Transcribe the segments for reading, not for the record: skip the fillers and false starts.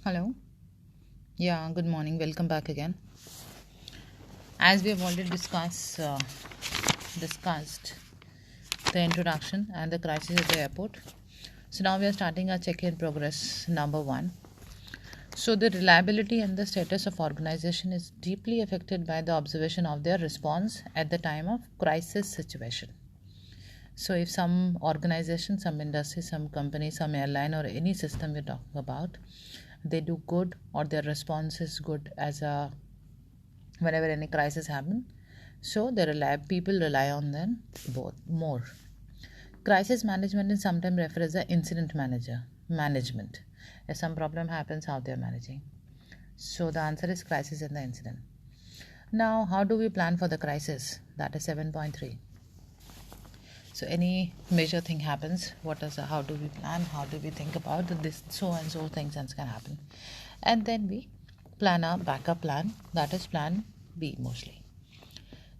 Hello. Yeah, good morning. Welcome back again. As we have already discussed the introduction and the crisis at the airport. So now we are starting our check-in progress number 1. So the reliability and the status of organization is deeply affected by the observation of their response at the time of crisis situation. So if some organization, some industry, some company, some airline or any system we're talking about, they do good or their response is good as a whenever any crisis happen, so people rely on them both more. Crisis management is sometimes referred as the incident management. If some problem happens, how they are managing. So the answer is crisis and the incident. Now how do we plan for the crisis? That is 7.3. So any major thing happens, how do we plan, how do we think about this, so and so things can happen, and then we plan our backup plan, that is plan B mostly.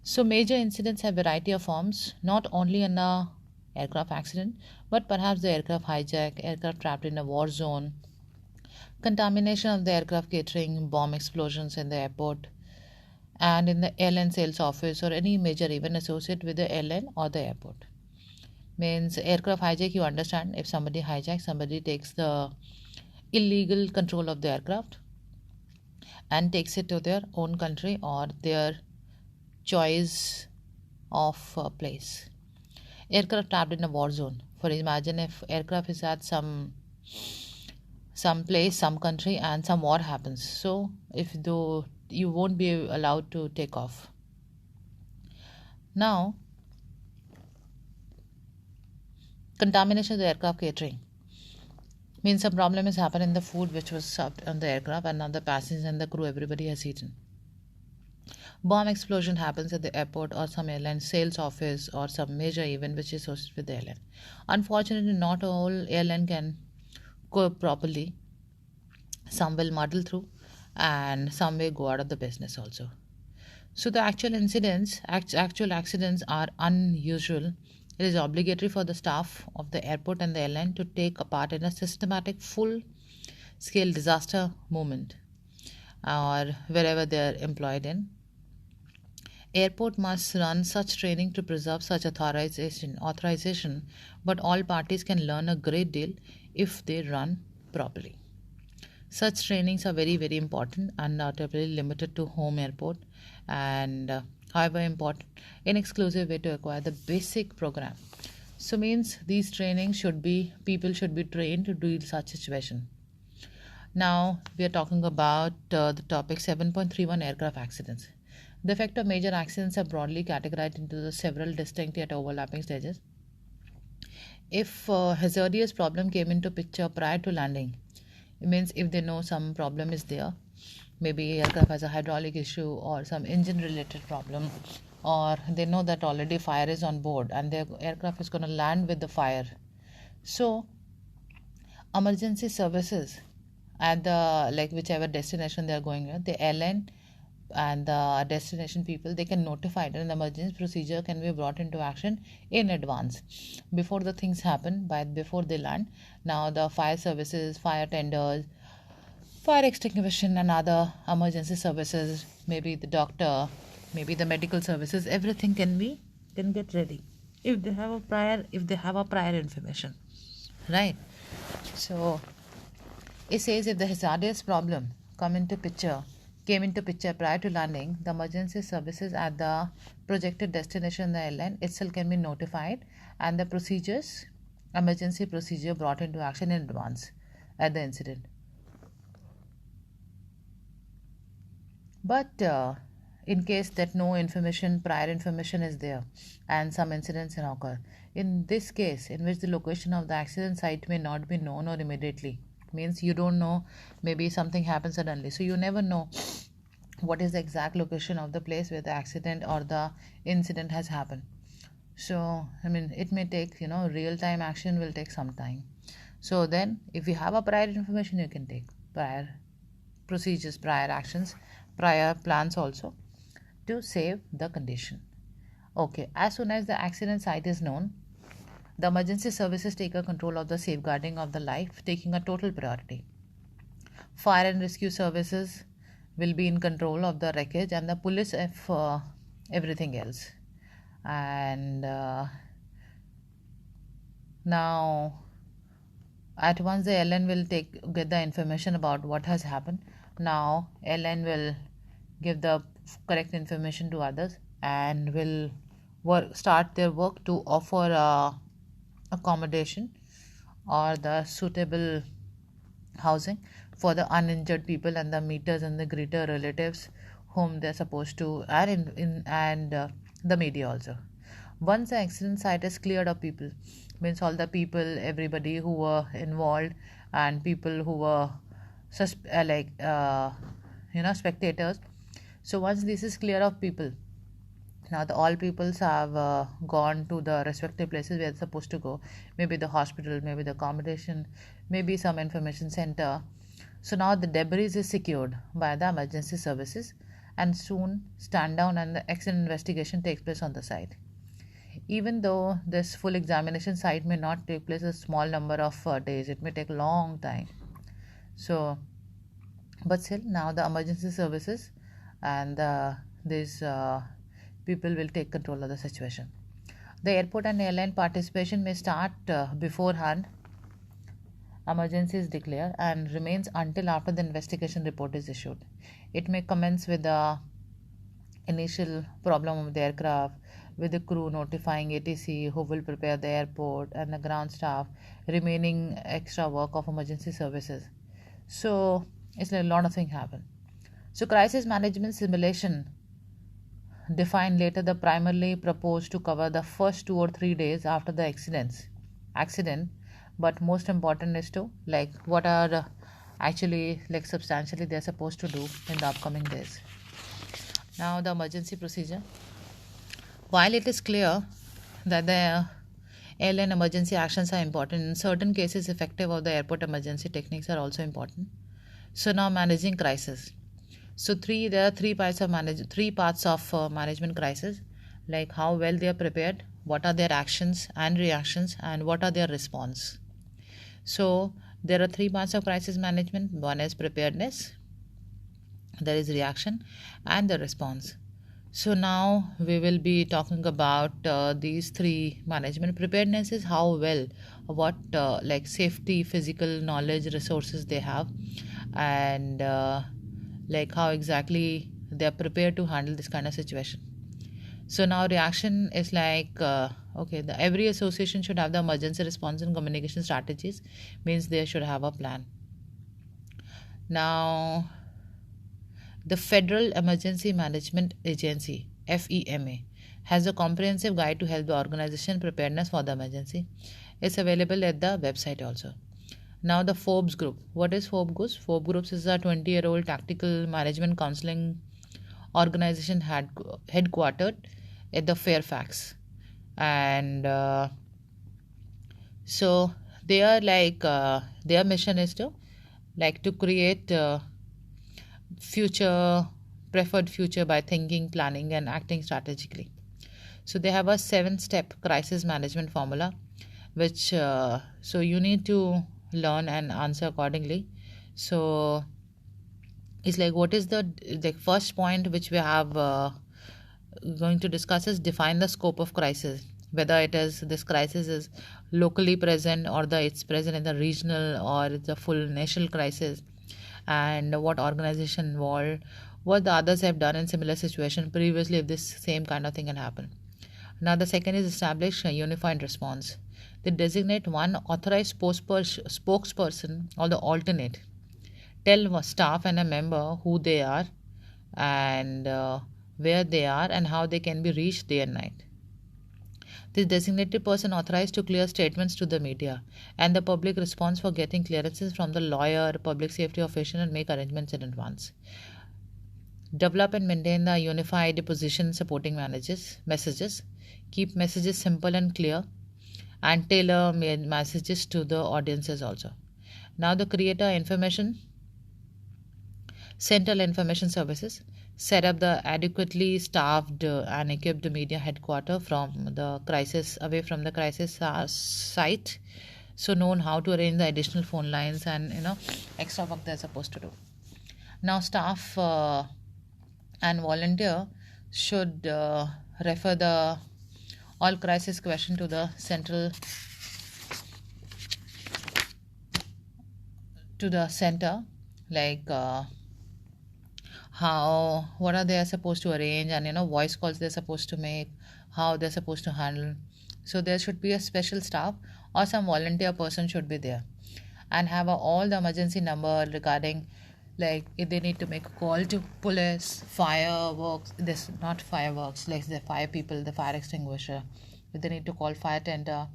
So major incidents have variety of forms, not only in a aircraft accident, but perhaps the aircraft hijack, aircraft trapped in a war zone, contamination of the aircraft catering, bomb explosions in the airport, and in the airline sales office, or any major event associated with the airline or the airport. Means aircraft hijack, you understand, if somebody hijacks, somebody takes the illegal control of the aircraft and takes it to their own country or their choice of place. Aircraft trapped in a war zone. For imagine if aircraft is at some place, some country, and some war happens. So if though you won't be allowed to take off. Now, contamination of the aircraft catering means some problem has happened in the food which was served on the aircraft, and now the passengers and the crew, everybody has eaten. Bomb explosion happens at the airport or some airline sales office or some major event which is hosted with the airline. Unfortunately, not all airline can go properly. Some will muddle through and some will go out of the business also. So the actual accidents are unusual. It is obligatory for the staff of the airport and the airline to take a part in a systematic full scale disaster movement or wherever they are employed in. Airport must run such training to preserve such authorization, but all parties can learn a great deal if they run properly. Such trainings are very, very important and not really limited to home airport, and however important, inexclusive way to acquire the basic program. So means these trainings people should be trained to deal such situation. Now we are talking about the topic 7.31 aircraft accidents. The effect of major accidents are broadly categorized into the several distinct yet overlapping stages. If hazardous problem came into picture prior to landing, it means if they know some problem is there, maybe aircraft has a hydraulic issue or some engine related problem, or they know that already fire is on board and their aircraft is going to land with the fire. So emergency services at the whichever destination they are going at, the airline and the destination people, they can notify it, and the emergency procedure can be brought into action in advance before the things happen, before they land. Now the fire services, fire tenders, fire extinguishing and other emergency services, maybe the doctor, maybe the medical services, everything can get ready if they have a prior information, right? So it says if the hazardous problem came into picture prior to landing, the emergency services at the projected destination, the airline itself, can be notified and the emergency procedure brought into action in advance at the incident. But in case that no prior information is there and some incidents can occur, in this case in which the location of the accident site may not be known or immediately, means you don't know, maybe something happens suddenly, so you never know what is the exact location of the place where the accident or the incident has happened. So it may take, real time action will take some time. So then if you have a prior information, you can take prior procedures, prior actions, prior plans also to save the condition. Okay, as soon as the accident site is known, the emergency services take a control of the safeguarding of the life, taking a total priority. Fire and rescue services will be in control of the wreckage, and the police if everything else. And now at once the LN will get the information about what has happened. Now LN will give the correct information to others and will start their work to offer accommodation or the suitable housing for the uninjured people and the meters and the greater relatives whom they're supposed to, and the media also. Once the accident site is cleared of people, means all the people, everybody who were involved and people who were spectators. So once this is clear of people, now the all peoples have gone to the respective places where they're supposed to go, maybe the hospital, maybe the accommodation, maybe some information center. So now the debris is secured by the emergency services, and soon stand down and the accident investigation takes place on the site. Even though this full examination site may not take place a small number of days, it may take a long time. So but still now the emergency services and these people will take control of the situation. The airport and airline participation may start beforehand emergency is declared and remains until after the investigation report is issued. It may commence with the initial problem of the aircraft, with the crew notifying ATC who will prepare the airport and the ground staff remaining extra work of emergency services. So it's like a lot of things happen. So crisis management simulation defined later the primarily proposed to cover the first 2 or 3 days after the accident, but most important is to like what are actually like substantially they're supposed to do in the upcoming days. Now the emergency procedure. While it is clear that the airline emergency actions are important, in certain cases effective of the airport emergency techniques are also important. So now managing crisis. So there are three parts of management crisis, like how well they are prepared, what are their actions and reactions, and what are their response. So there are three parts of crisis management. One is preparedness, there is reaction, and the response. So now we will be talking about these three management. Preparedness is how well, what like safety, physical knowledge, resources they have, and like how exactly they are prepared to handle this kind of situation. So now reaction is like every association should have the emergency response and communication strategies, means they should have a plan. Now the Federal Emergency Management Agency, FEMA, has a comprehensive guide to help the organization preparedness for the emergency. It's available at the website also. Now the Forbes Group. What is Forbes Group? Forbes Group is a 20-year-old tactical management counseling organization headquartered at the Fairfax, and so they are like their mission is to create preferred future by thinking, planning, and acting strategically. So they have a 7-step crisis management formula, which so you need to learn and answer accordingly. So it's like what is the first point which we have going to discuss is define the scope of crisis, whether it is this crisis is locally present or it's present in the regional or it's a full national crisis, and what organization involved, what the others have done in similar situation previously if this same kind of thing can happen. Now the second is establish a unified response. They designate one authorized spokesperson or the alternate. Tell staff and a member who they are and where they are and how they can be reached day and night. This designated person authorized to clear statements to the media and the public response for getting clearances from the lawyer, public safety official, and make arrangements in advance. Develop and maintain the unified position supporting messages. Keep messages simple and clear and tailor messages to the audiences also. Now the creator information, central information services. Set up the adequately staffed and equipped media headquarters from the crisis away from the crisis site. so known how to arrange the additional phone lines and extra work they're supposed to do. Now staff and volunteer should refer the all crisis question to the central to the center, like how what are they supposed to arrange, and voice calls they're supposed to make, how they're supposed to handle. So there should be a special staff or some volunteer person should be there and have all the emergency number regarding, like if they need to make a call to police, fireworks, this not fireworks, like the fire people, the fire extinguisher, if they need to call fire tender,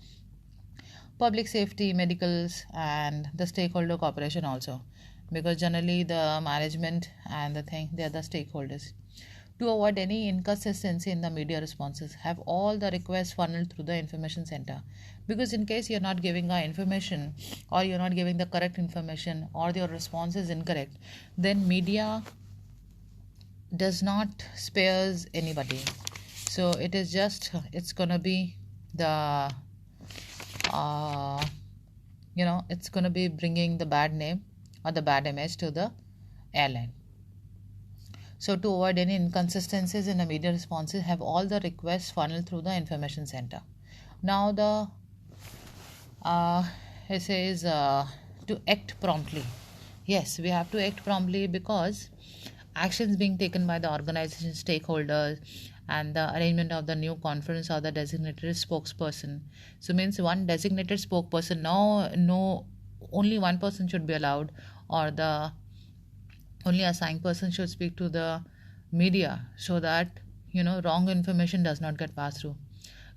public safety, medicals, and the stakeholder cooperation also, because generally the management and the thing, they are the stakeholders. To avoid any inconsistency in the media responses, have all the requests funneled through the information center, because in case you're not giving our information or you're not giving the correct information or your response is incorrect, then media does not spares anybody. So it is just, it's gonna be the it's going to be bringing the bad name or the bad image to the airline. So to avoid any inconsistencies in the media responses, have all the requests funneled through the information center. Now the it says to act promptly. Yes, we have to act promptly because actions being taken by the organization stakeholders and the arrangement of the new conference or the designated spokesperson. So means one designated spokesperson. No, only one person should be allowed, or the only assigned person should speak to the media, so that wrong information does not get passed through.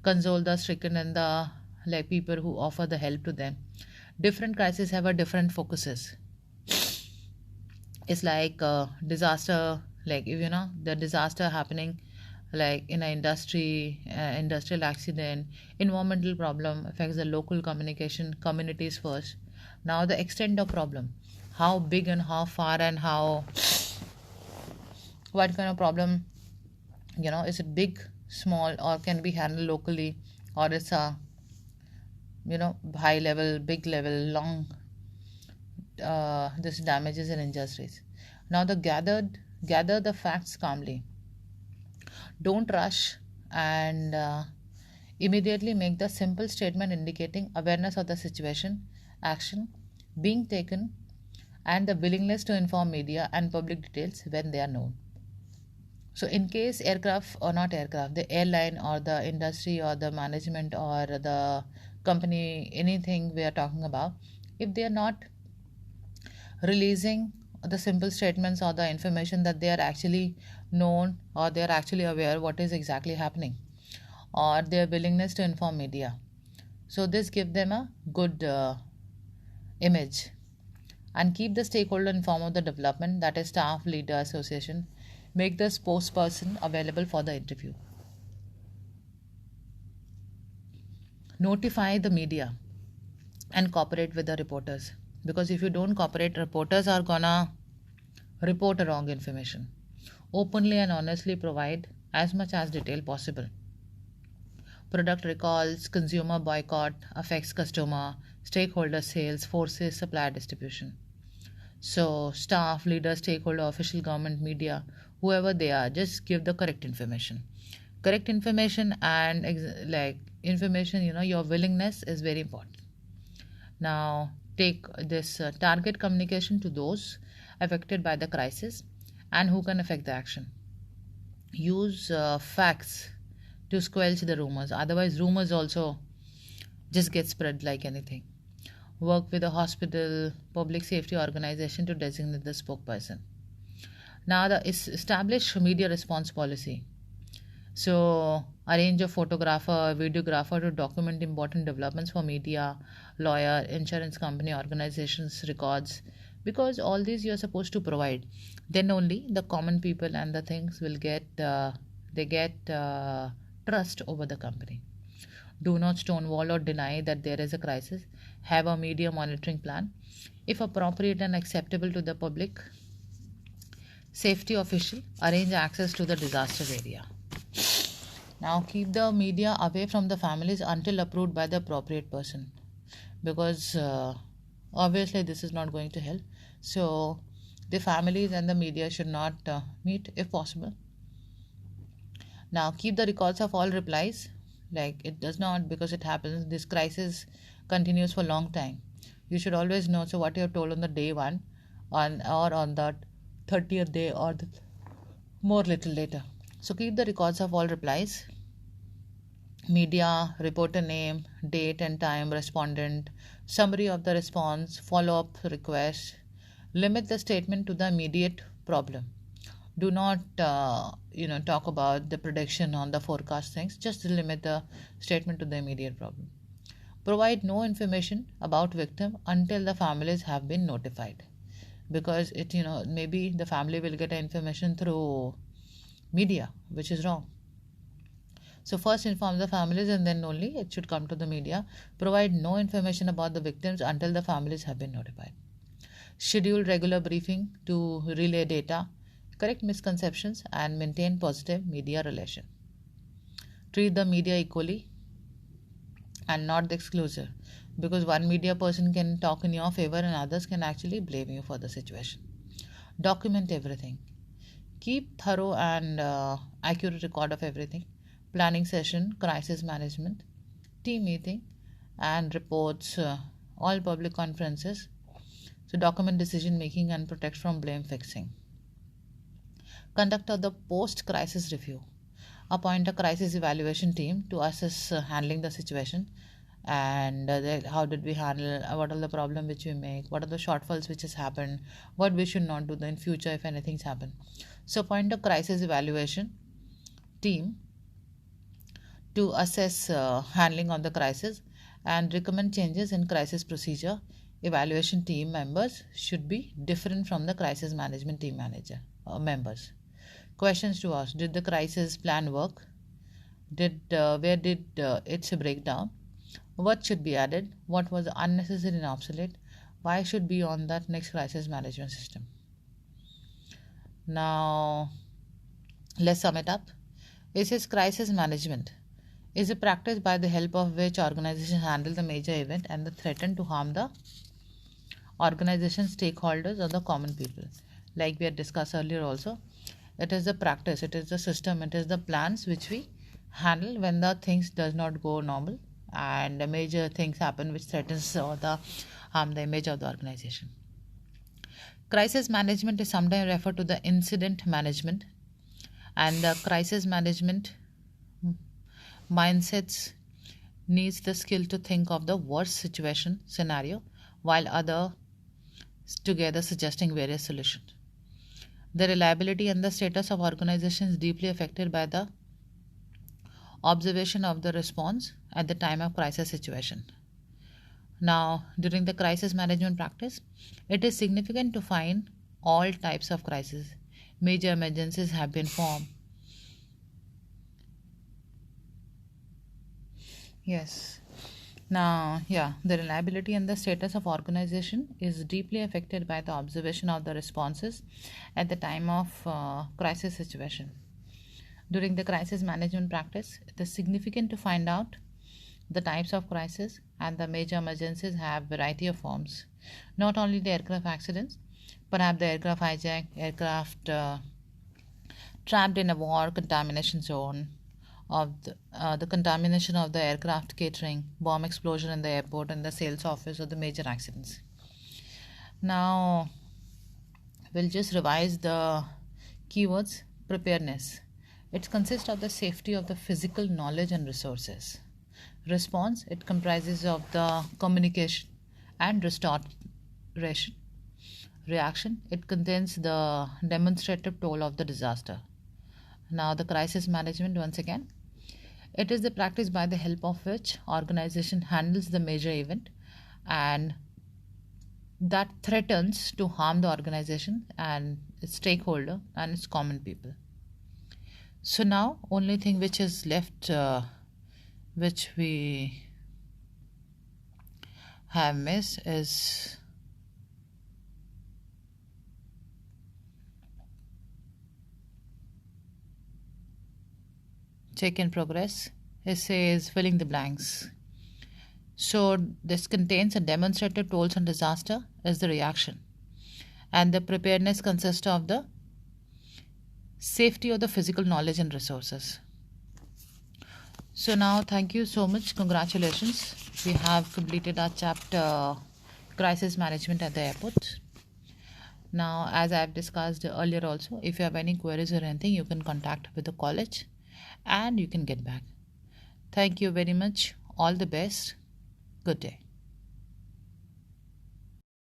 Console the stricken and the like people who offer the help to them. Different crises have a different focuses. It's like disaster, like if the disaster happening, like in an industrial accident, environmental problem affects the local communities first. Now the extent of problem, how big and how far and how, what kind of problem, is it big, small, or can be handled locally, or it's a high level, big level, long this damages and injuries. Now the gather the facts calmly. Don't rush, and immediately make the simple statement indicating awareness of the situation, action being taken, and the willingness to inform media and public details when they are known. So in case aircraft or not aircraft, the airline or the industry or the management or the company, anything we are talking about, if they are not releasing the simple statements or the information that they are actually known or they are actually aware what is exactly happening, or their willingness to inform media, so this give them a good image. And keep the stakeholder informed of the development, that is staff, leader, association. Make the spokesperson available for the interview. Notify the media and cooperate with the reporters, because if you don't cooperate, reporters are gonna report a wrong information. Openly and honestly provide as much as detail possible. Product recalls, consumer boycott affects customer, stakeholder sales, forces supplier distribution. So staff, leaders, stakeholder, official, government, media, whoever they are, just give the correct information. Correct information and information, your willingness is very important. Now take this target communication to those affected by the crisis and who can affect the action. Use facts to squelch the rumors, otherwise rumors also just get spread like anything. Work with a hospital, public safety organization to designate the spokesperson. Now the establish media response policy. So arrange a photographer, videographer to document important developments for media, lawyer, insurance company, organizations, records, because all these you are supposed to provide. Then only the common people and the things will get trust over the company. Do not stonewall or deny that there is a crisis. Have a media monitoring plan. If appropriate and acceptable to the public, safety official arrange access to the disaster area. Now keep the media away from the families until approved by the appropriate person. because obviously this is not going to help. So the families and the media should not meet if possible. Now keep the records of all replies. Like it does not, because it happens, this crisis continues for a long time. You should always know so what you have told on the day one on or on the 30th day or the more little later. So keep the records of all replies, media, reporter name, date and time, respondent, summary of the response, follow up request. Limit the statement to the immediate problem. Do not, talk about the prediction on the forecast things. Just limit the statement to the immediate problem. Provide no information about victim until the families have been notified, because maybe the family will get information through media, which is wrong. So first inform the families and then only it should come to the media. Provide no information about the victims until the families have been notified. Schedule regular briefing to relay data, correct misconceptions, and maintain positive media relation. Treat the media equally and not the exclusive, because one media person can talk in your favor and others can actually blame you for the situation. Document everything. Keep thorough and accurate record of everything. Planning session, crisis management, team meeting, and reports, all public conferences. So document decision making and protect from blame fixing. Conduct of the post-crisis review. Appoint a crisis evaluation team to assess handling the situation and how did we handle, what are the problems which we make, what are the shortfalls which has happened, what we should not do in future if anything's happened. So appoint a crisis evaluation team to assess handling of the crisis and recommend changes in crisis procedure. Evaluation team members should be different from the crisis management team members. Questions to ask: did the crisis plan work? Where did it break down? What should be added? What was unnecessary and obsolete? Why should be on that next crisis management system? Now let's sum it up. This is crisis management is a practice by the help of which organizations handle the major event and the threaten to harm the organization stakeholders or the common people. Like we had discussed earlier also, it is the practice, it is the system, it is the plans which we handle when the things does not go normal and the major things happen which threatens or the harm the image of the organization. Crisis management is sometimes referred to the incident management, and the crisis management mindsets needs the skill to think of the worst situation scenario while other together suggesting various solutions. The reliability and the status of organizations deeply affected by the observation of the response at the time of crisis situation. Now, during the crisis management practice, it is significant to find all types of crises. Major emergencies have been formed. Yes. Now, the reliability and the status of organization is deeply affected by the observation of the responses at the time of crisis situation. During the crisis management practice, it is significant to find out the types of crisis, and the major emergencies have variety of forms. Not only the aircraft accidents, perhaps the aircraft hijack, aircraft trapped in a war contamination zone, of the contamination of the aircraft catering, bomb explosion in the airport and the sales office, or the major accidents. Now, we'll just revise the keywords. Preparedness. It consists of the safety of the physical knowledge and resources. Response. It comprises of the communication and restoration. Reaction. It contains the demonstrative toll of the disaster. Now, the crisis management, once again, it is the practice by the help of which organization handles the major event and that threatens to harm the organization and its stakeholder and its common people. So now, only thing which is left, which we have missed, is check in progress. It says filling the blanks. So this contains a demonstrated tolls on disaster is the reaction. And the preparedness consists of the safety of the physical knowledge and resources. So now thank you so much. Congratulations. We have completed our chapter crisis management at the airport. Now, as I have discussed earlier also, if you have any queries or anything, you can contact with the college and you can get back. Thank you very much. All the best. Good day.